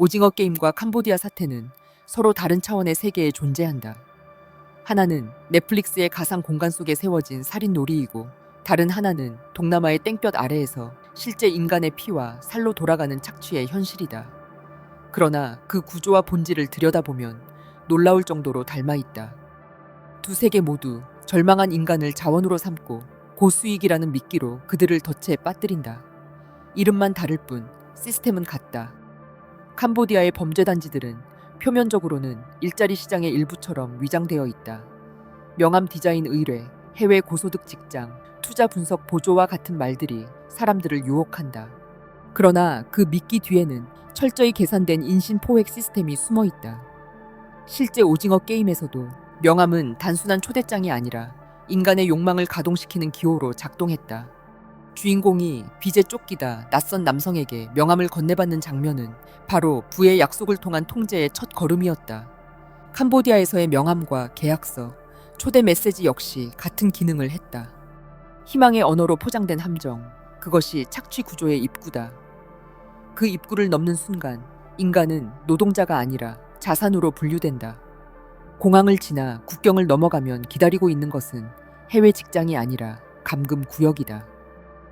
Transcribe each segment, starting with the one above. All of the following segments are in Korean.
오징어 게임과 캄보디아 사태는 서로 다른 차원의 세계에 존재한다. 하나는 넷플릭스의 가상 공간 속에 세워진 살인 놀이이고, 다른 하나는 동남아의 땡볕 아래에서 실제 인간의 피와 살로 돌아가는 착취의 현실이다. 그러나 그 구조와 본질을 들여다보면 놀라울 정도로 닮아 있다. 두 세계 모두 절망한 인간을 자원으로 삼고 고수익이라는 미끼로 그들을 덫에 빠뜨린다. 이름만 다를 뿐 시스템은 같다. 캄보디아의 범죄 단지들은 표면적으로는 일자리 시장의 일부처럼 위장되어 있다. 명함 디자인 의뢰, 해외 고소득 직장, 투자 분석 보조와 같은 말들이 사람들을 유혹한다. 그러나 그 미끼 뒤에는 철저히 계산된 인신 포획 시스템이 숨어 있다. 실제 오징어 게임에서도 명함은 단순한 초대장이 아니라 인간의 욕망을 가동시키는 기호로 작동했다. 주인공이 빚에 쫓기다 낯선 남성에게 명함을 건네받는 장면은 바로 부의 약속을 통한 통제의 첫 걸음이었다. 캄보디아에서의 명함과 계약서, 초대 메시지 역시 같은 기능을 했다. 희망의 언어로 포장된 함정, 그것이 착취 구조의 입구다. 그 입구를 넘는 순간 인간은 노동자가 아니라 자산으로 분류된다. 공항을 지나 국경을 넘어가면 기다리고 있는 것은 해외 직장이 아니라 감금 구역이다.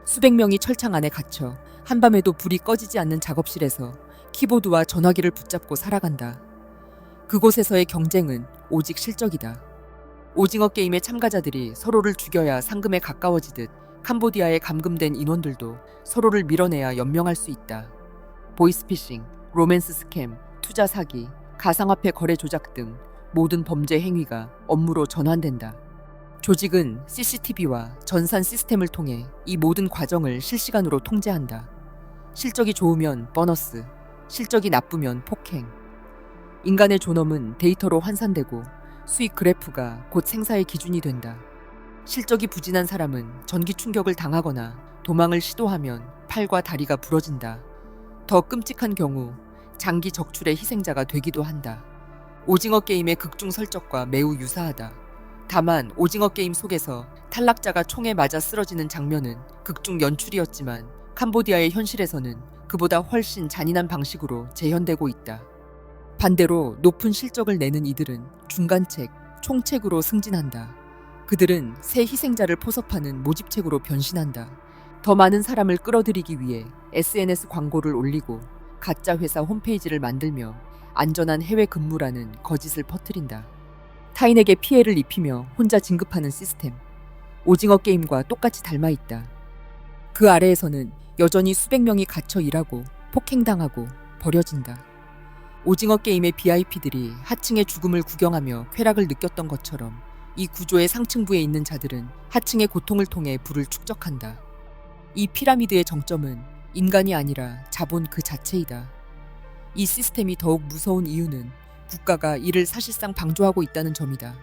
수백 명이 철창 안에 갇혀 한밤에도 불이 꺼지지 않는 작업실에서 키보드와 전화기를 붙잡고 살아간다. 그곳에서의 경쟁은 오직 실적이다. 오징어 게임의 참가자들이 서로를 죽여야 상금에 가까워지듯 캄보디아에 감금된 인원들도 서로를 밀어내야 연명할 수 있다. 보이스피싱, 로맨스 스캠, 투자 사기, 가상화폐 거래 조작 등 모든 범죄 행위가 업무로 전환된다. 조직은 CCTV와 전산 시스템을 통해 이 모든 과정을 실시간으로 통제한다. 실적이 좋으면 보너스, 실적이 나쁘면 폭행. 인간의 존엄은 데이터로 환산되고 수익 그래프가 곧 생사의 기준이 된다. 실적이 부진한 사람은 전기 충격을 당하거나 도망을 시도하면 팔과 다리가 부러진다. 더 끔찍한 경우 장기 적출의 희생자가 되기도 한다. 오징어 게임의 극중 설정과 매우 유사하다. 다만 오징어 게임 속에서 탈락자가 총에 맞아 쓰러지는 장면은 극중 연출이었지만 캄보디아의 현실에서는 그보다 훨씬 잔인한 방식으로 재현되고 있다. 반대로 높은 실적을 내는 이들은 중간책, 총책으로 승진한다. 그들은 새 희생자를 포섭하는 모집책으로 변신한다. 더 많은 사람을 끌어들이기 위해 SNS 광고를 올리고 가짜 회사 홈페이지를 만들며 안전한 해외 근무라는 거짓을 퍼뜨린다. 타인에게 피해를 입히며 혼자 진급하는 시스템. 오징어 게임과 똑같이 닮아 있다. 그 아래에서는 여전히 수백 명이 갇혀 일하고 폭행당하고 버려진다. 오징어 게임의 VIP들이 하층의 죽음을 구경하며 쾌락을 느꼈던 것처럼 이 구조의 상층부에 있는 자들은 하층의 고통을 통해 부를 축적한다. 이 피라미드의 정점은 인간이 아니라 자본 그 자체이다. 이 시스템이 더욱 무서운 이유는 국가가 이를 사실상 방조하고 있다는 점이다.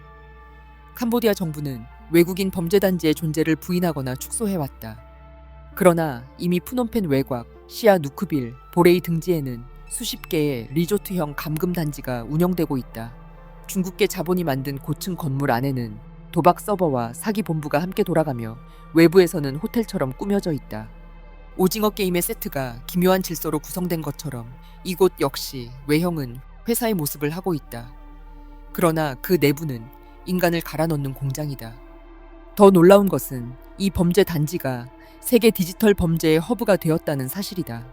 캄보디아 정부는 외국인 범죄단지의 존재를 부인하거나 축소해왔다. 그러나 이미 푸놈펜 외곽, 시아 누크빌, 보레이 등지에는 수십 개의 리조트형 감금단지가 운영되고 있다. 중국계 자본이 만든 고층 건물 안에는 도박 서버와 사기 본부가 함께 돌아가며 외부에서는 호텔처럼 꾸며져 있다. 오징어 게임의 세트가 기묘한 질서로 구성된 것처럼 이곳 역시 외형은 회사의 모습을 하고 있다. 그러나 그 내부는 인간을 갈아넣는 공장이다. 더 놀라운 것은 이 범죄 단지가 세계 디지털 범죄의 허브가 되었다는 사실이다.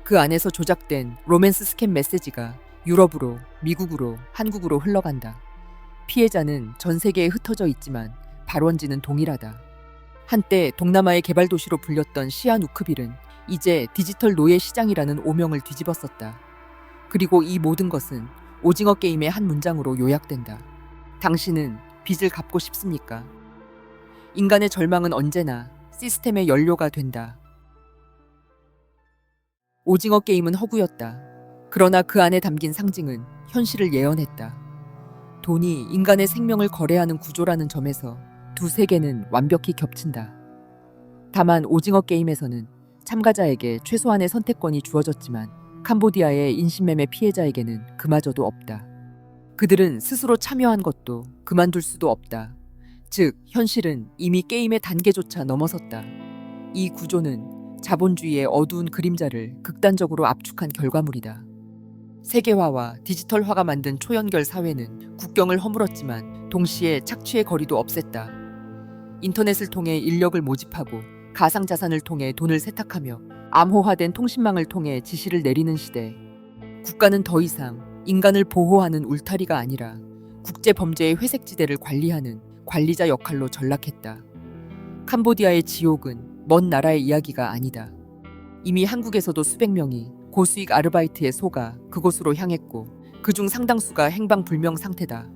그 안에서 조작된 로맨스 스캠 메시지가 유럽으로, 미국으로, 한국으로 흘러간다. 피해자는 전 세계에 흩어져 있지만 발원지는 동일하다. 한때 동남아의 개발 도시로 불렸던 시아누크빌은 이제 디지털 노예 시장이라는 오명을 뒤집었었다. 그리고 이 모든 것은 오징어 게임의 한 문장으로 요약된다. 당신은 빚을 갚고 싶습니까? 인간의 절망은 언제나 시스템의 연료가 된다. 오징어 게임은 허구였다. 그러나 그 안에 담긴 상징은 현실을 예언했다. 돈이 인간의 생명을 거래하는 구조라는 점에서 두 세계는 완벽히 겹친다. 다만 오징어 게임에서는 참가자에게 최소한의 선택권이 주어졌지만 캄보디아의 인신매매 피해자에게는 그마저도 없다. 그들은 스스로 참여한 것도 그만둘 수도 없다. 즉, 현실은 이미 게임의 단계조차 넘어섰다. 이 구조는 자본주의의 어두운 그림자를 극단적으로 압축한 결과물이다. 세계화와 디지털화가 만든 초연결 사회는 국경을 허물었지만 동시에 착취의 거리도 없앴다. 인터넷을 통해 인력을 모집하고 가상자산을 통해 돈을 세탁하며 암호화된 통신망을 통해 지시를 내리는 시대. 국가는 더 이상 인간을 보호하는 울타리가 아니라 국제범죄의 회색지대를 관리하는 관리자 역할로 전락했다. 캄보디아의 지옥은 먼 나라의 이야기가 아니다. 이미 한국에서도 수백 명이 고수익 아르바이트에 속아 그곳으로 향했고 그중 상당수가 행방불명 상태다.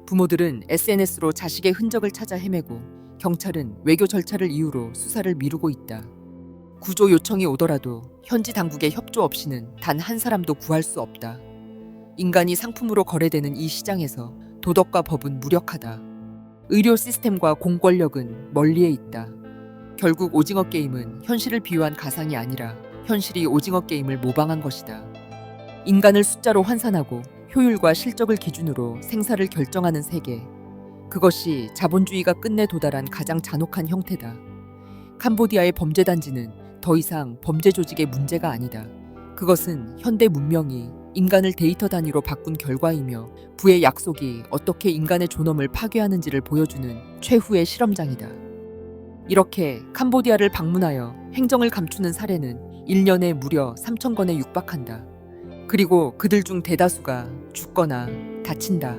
부모들은 SNS로 자식의 흔적을 찾아 헤매고 경찰은 외교 절차를 이유로 수사를 미루고 있다. 구조 요청이 오더라도 현지 당국의 협조 없이는 단 한 사람도 구할 수 없다. 인간이 상품으로 거래되는 이 시장에서 도덕과 법은 무력하다. 의료 시스템과 공권력은 멀리에 있다. 결국 오징어 게임은 현실을 비유한 가상이 아니라 현실이 오징어 게임을 모방한 것이다. 인간을 숫자로 환산하고 효율과 실적을 기준으로 생사를 결정하는 세계. 그것이 자본주의가 끝내 도달한 가장 잔혹한 형태다. 캄보디아의 범죄단지는 더 이상 범죄 조직의 문제가 아니다. 그것은 현대 문명이 인간을 데이터 단위로 바꾼 결과이며 부의 약속이 어떻게 인간의 존엄을 파괴하는지를 보여주는 최후의 실험장이다. 이렇게 캄보디아를 방문하여 행정을 감추는 사례는 1년에 무려 3,000건에 육박한다. 그리고 그들 중 대다수가 죽거나 다친다.